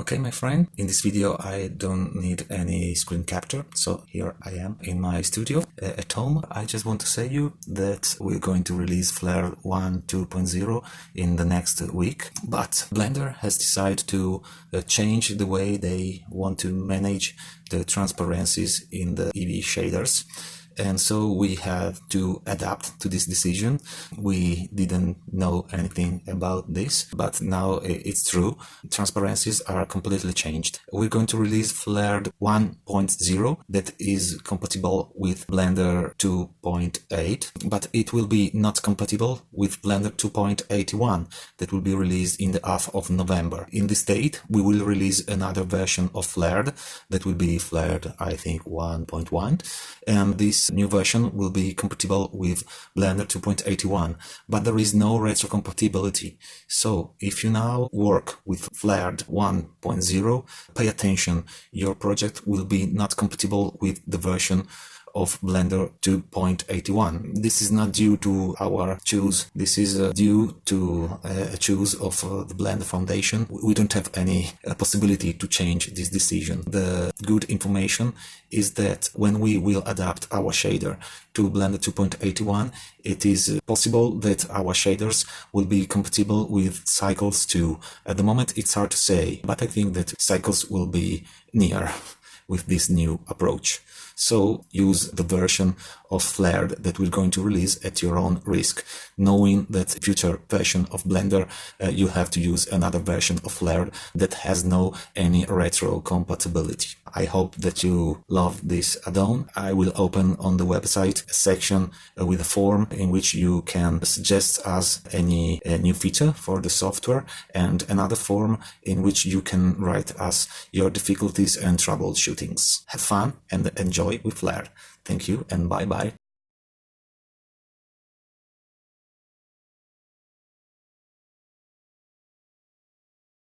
Okay, my friend, in this video I don't need any screen capture, so here I am in my studio at home. I just want to say you that we're going to release Flare 1 2.0 in the next week, but Blender has decided to change the way they want to manage the transparencies in the Eevee shaders. And so we have to adapt to this decision. We didn't know anything about this, but now it's true. Transparencies are completely changed. We're going to release Flare 1.0 that is compatible with Blender 2.8, but it will be not compatible with Blender 2.81 that will be released in the half of November. In this date, we will release another version of Flare that will be Flare, I think, 1.1, and this new version will be compatible with Blender 2.81, but there is no retrocompatibility. So if you now work with Flare 1.0, pay attention, your project will be not compatible with the version of Blender 2.81. This is not due to our choose, this is due to a choose of the Blender Foundation. We don't have any possibility to change this decision. The good information is that when we will adapt our shader to Blender 2.81, it is possible that our shaders will be compatible with Cycles 2. At the moment it's hard to say, but I think that Cycles will be near with this new approach. So use the version of Flare that we're going to release at your own risk, knowing that future version of Blender you have to use another version of Flare that has no any retro compatibility. I hope that you love this add-on. I will open on the website a section with a form in which you can suggest us any new feature for the software, and another form in which you can write us your difficulties and troubleshootings. Have fun and enjoy with Flare. Thank you and bye-bye.